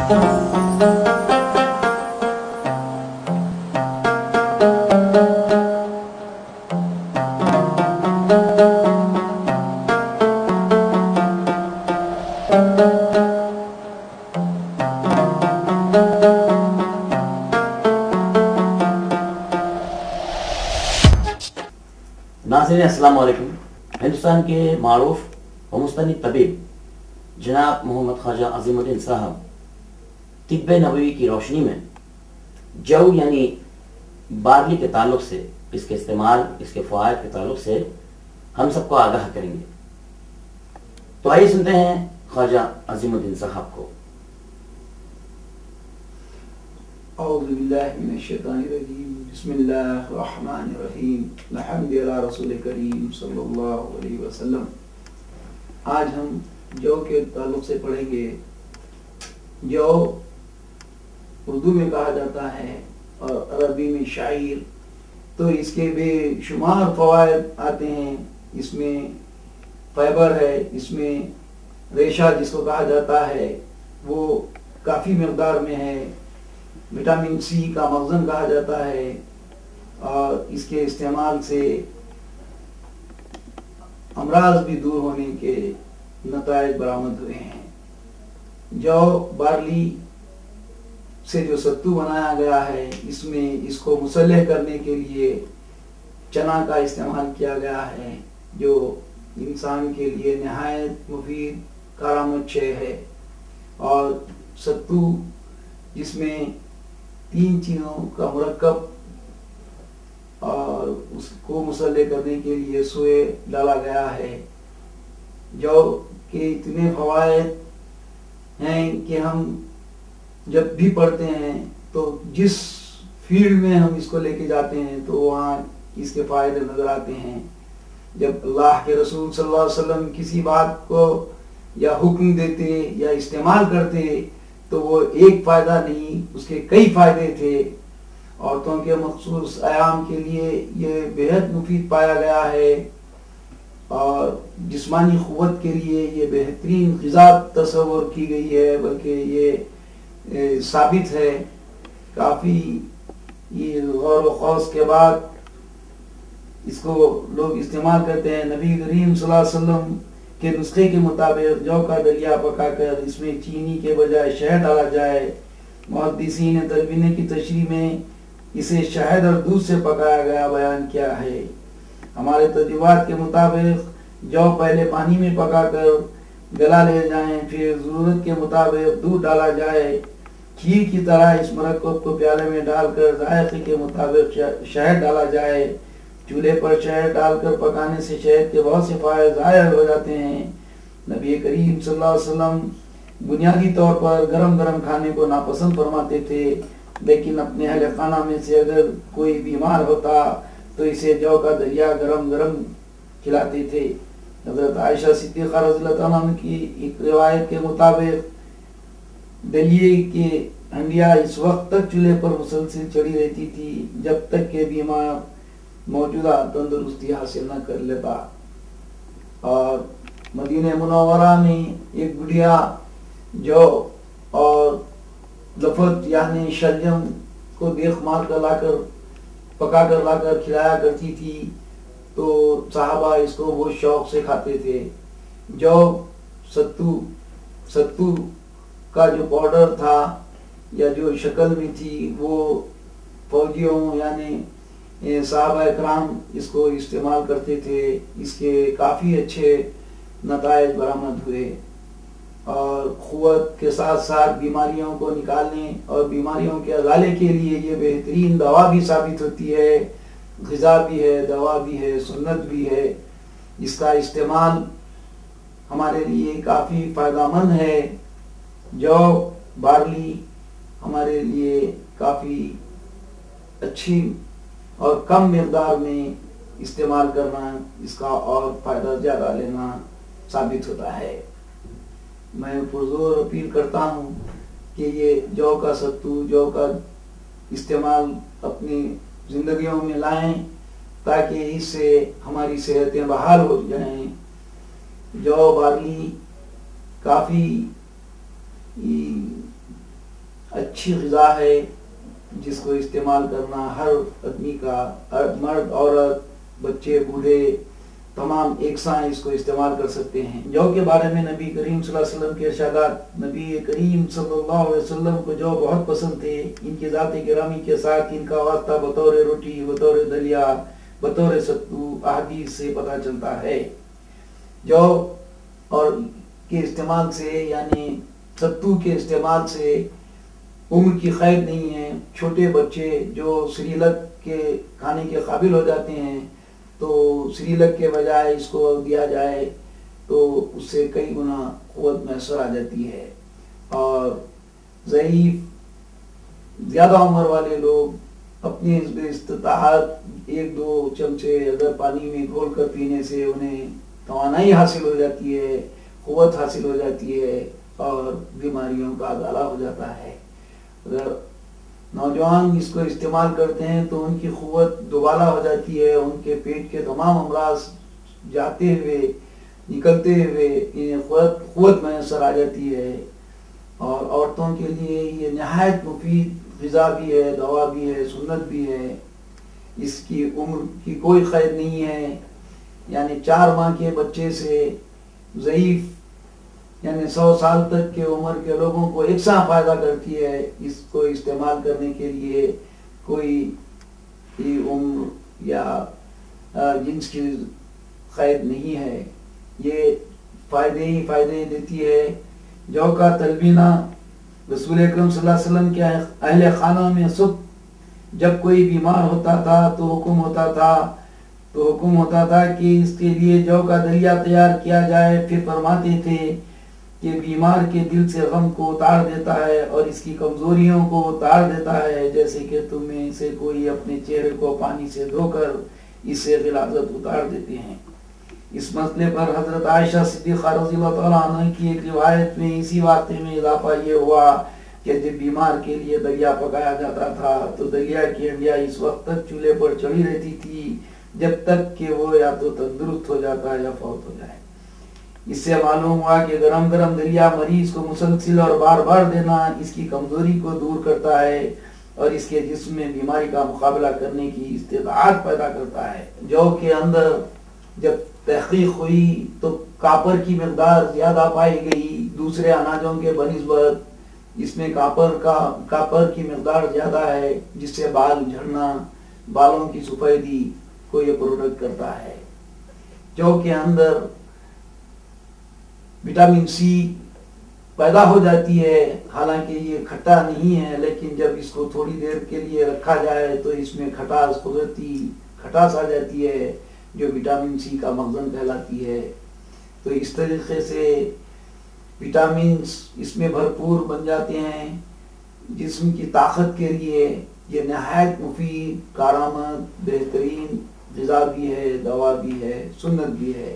ناظرین السلام علیکم۔ ہندوستان کے معروف و مستند طبیب جناب محمد خواجہ عظیم الدین صاحب طب نبوی کی روشنی میں جو یعنی بارلی کے تعلق سے، اس کے استعمال، اس کے فوائد کے تعلق سے ہم سب کو آگاہ کریں گے۔ تو آئیے سنتے ہیں خواجہ عظیم الدین صاحب کو۔ اعوذ باللہ من الشیطان الرجیم، بسم اللہ الرحمن الرحیم، الحمد للہ رسول کریم صلی اللہ علیہ وسلم۔ آج ہم جو کے تعلق سے پڑھیں گے۔ جو اردو میں کہا جاتا ہے اور عربی میں شاعر، تو اس کے بے شمار فوائد آتے ہیں۔ اس میں فائبر ہے، اس میں ریشہ جس کو کہا جاتا ہے وہ کافی مقدار میں ہے، وٹامن سی کا مخزن کہا جاتا ہے، اور اس کے استعمال سے امراض بھی دور ہونے کے نتائج برآمد ہوئے ہیں۔ جو بارلی سے جو ستو بنایا گیا ہے، اس میں اس کو مسلح کرنے کے لیے چنا کا استعمال کیا گیا ہے، جو انسان کے لیے نہایت مفید کارآمد شے ہے۔ اور ستو جس میں 3 چیزوں کا مرکب اور اس کو مسلح کرنے کے لیے سوئے ڈالا گیا ہے، جو کہ اتنے فوائد ہیں کہ ہم جب بھی پڑھتے ہیں تو جس فیلڈ میں ہم اس کو لے کے جاتے ہیں تو وہاں اس کے فائدے نظر آتے ہیں۔ جب اللہ کے رسول صلی اللہ علیہ وسلم کسی بات کو یا حکم دیتے یا استعمال کرتے تو وہ ایک فائدہ نہیں، اس کے کئی فائدے تھے۔ عورتوں کے مخصوص ایام کے لیے یہ بہت مفید پایا گیا ہے، اور جسمانی قوت کے لیے یہ بہترین غذا تصور کی گئی ہے، بلکہ یہ ثابت ہے۔ کافی یہ غور و خوض کے بعد اس کو لوگ استعمال کرتے ہیں۔ نبی کریم صلی اللہ علیہ وسلم کے نسخے کے مطابق جو کا دلیا پکا کر اس میں چینی کے بجائے شہد ڈالا جائے۔ محدثین تلوین کی تشریح میں اسے شہد اور دودھ سے پکایا گیا بیان کیا ہے۔ ہمارے تجربات کے مطابق جو پہلے پانی میں پکا کر گلا لے جائیں، پھر ضرورت کے مطابق دودھ ڈالا جائے، کھیر کی طرح اس مرکب کو پیالے میں ڈال کر ذائقے کے مطابق شہد ڈالا جائے۔ چولہے پر شہد ڈال کر پکانے سے شہد کے بہت سے فائدے ظاہر ہو جاتے ہیں۔ نبی کریم صلی اللہ علیہ وسلم بنیادی طور پر گرم گرم کھانے کو ناپسند فرماتے تھے، لیکن اپنے اہل خانہ میں سے اگر کوئی بیمار ہوتا تو اسے جو کا دریا گرم گرم کھلاتے تھے۔ حضرت عائشہ صدیقہ رضی اللہ عنہ کی ایک روایت کے مطابق دلیے کی ہنڈیا اس وقت تک چولہے پر مسلسل چڑھی رہتی تھی جب تک کہ بیمار موجودہ تندرستی حاصل نہ کر لیتا۔ اور مدینہ منورہ میں ایک بڑھیا جو اور لفت یعنی شلجم کو دیکھ مار کر لا کر پکا کر لا کر کھلایا کرتی تھی، تو صحابہ اس کو بہت شوق سے کھاتے تھے۔ جو ستو کا جو پاؤڈر تھا یا جو شکل میں تھی، وہ فوجیوں یعنی صحابہ اکرام اس کو استعمال کرتے تھے۔ اس کے کافی اچھے نتائج برآمد ہوئے، اور قوت کے ساتھ ساتھ بیماریوں کو نکالنے اور بیماریوں کے ازالے کے لیے یہ بہترین دوا بھی ثابت ہوتی ہے۔ غذا بھی ہے، دوا بھی ہے، سنت بھی ہے۔ اس کا استعمال ہمارے لیے کافی فائدہ مند ہے۔ جو بارلی ہمارے لیے کافی اچھی اور کم مقدار میں استعمال کرنا، اس کا اور فائدہ زیادہ لینا ثابت ہوتا ہے۔ میں پرزور اپیل کرتا ہوں کہ یہ جو کا ستو، جو کا استعمال اپنی زندگیوں میں لائیں تاکہ اس سے ہماری صحتیں بحال ہو جائیں۔ جو بارلی کافی اچھی غذا ہے جس کو استعمال کرنا ہر آدمی کا، مرد عورت بچے بوڑھے تمام یکساں اس کو استعمال کر سکتے ہیں، جو کے بارے میں نبی کریم صلی اللہ علیہ وسلم کے ارشادات نبی کریم صلی اللہ علیہ وسلم کو جو بہت پسند تھے، ان کی ذات گرامی کے ساتھ ان کا واسطہ بطور روٹی، بطور دلیا، بطور ستو احادیث سے پتہ چلتا ہے۔ جو اور کے استعمال سے یعنی ستو کے استعمال سے عمر کی قید نہیں ہے، چھوٹے بچے جو سریلک کے کھانے کے قابل ہو جاتے ہیں تو سریلک کے بجائے اس کو دیا جائے تو اس سے کئی گنا قوت میسر آ جاتی ہے، اور ضعیف زیادہ عمر والے لوگ اپنی استطاعت 1-2 چمچے اگر پانی میں گھول کر پینے سے انہیں توانائی حاصل ہو جاتی ہے، قوت حاصل ہو جاتی ہے اور بیماریوں کا ازالہ ہو جاتا ہے۔ اگر نوجوان اس کو استعمال کرتے ہیں تو ان کی قوت دوبالا ہو جاتی ہے، ان کے پیٹ کے تمام امراض جاتے ہوئے نکلتے ہوئے انہیں قوت میسر آ جاتی ہے، اور عورتوں کے لیے یہ نہایت مفید غذا بھی ہے، دوا بھی ہے، سنت بھی ہے۔ اس کی عمر کی کوئی قید نہیں ہے، یعنی 4 ماہ کے بچے سے ضعیف یعنی 100 سال تک کے عمر کے لوگوں کو یکساں فائدہ کرتی ہے۔ اس کو استعمال کرنے کے لیے کوئی عمر یا جنس کی قید نہیں ہے، یہ فائدے ہی فائدے دیتی ہے۔ جو کا تلبینہ رسول اکرم صلی اللہ علیہ وسلم کے اہل خانہ میں جب کوئی بیمار ہوتا تھا تو حکم ہوتا تھا کہ اس کے لیے جو کا دلیا تیار کیا جائے، پھر فرماتے تھے کہ بیمار کے دل سے غم کو اتار دیتا ہے اور اس کی کمزوریوں کو اتار دیتا ہے، جیسے کہ تم میں سے کوئی اپنے چہرے کو پانی سے دھو کر اس سے غلاظت اتار دیتے ہیں۔ اس مسئلے پر حضرت عائشہ صدیقہ رضی اللہ تعالیٰ عنہ کی ایک روایت میں اسی واقعے میں اضافہ یہ ہوا کہ جب بیمار کے لیے دلیا پکایا جاتا تھا تو دلیا کی ہنڈیا اس وقت تک چولہے پر چڑھی رہتی تھی جب تک کہ وہ یا تو تندرست ہو جاتا ہے یا فوت ہو جائے۔ اس سے معلوم ہوا کہ گرم دلیا مریض کو مسلسل اور بار بار دینا اس کی کمزوری کو دور کرتا ہے اور اس کے جسم میں بیماری کا مقابلہ کرنے کی استطاعت پیدا کرتا ہے۔ جو کے اندر جب تحقیق ہوئی تو کاپر کی مقدار زیادہ پائی گئی دوسرے اناجوں کے بنسبت، اس میں کاپر کی مقدار زیادہ ہے جس سے بال جھڑنا، بالوں کی سفیدی کو یہ پروڈکٹ کرتا ہے۔ جو کے اندر وٹامن سی پیدا ہو جاتی ہے، حالانکہ یہ کھٹا نہیں ہے، لیکن جب اس کو تھوڑی دیر کے لیے رکھا جائے تو اس میں قدرتی کھٹاس آ جاتی ہے جو وٹامن سی کا مخزن کہلاتی ہے۔ تو اس طریقے سے وٹامنز اس میں بھرپور بن جاتے ہیں، جسم کی طاقت کے لیے یہ نہایت مفید، کارآمد، بہترین غذا بھی ہے، دوا بھی ہے، سنت بھی ہے۔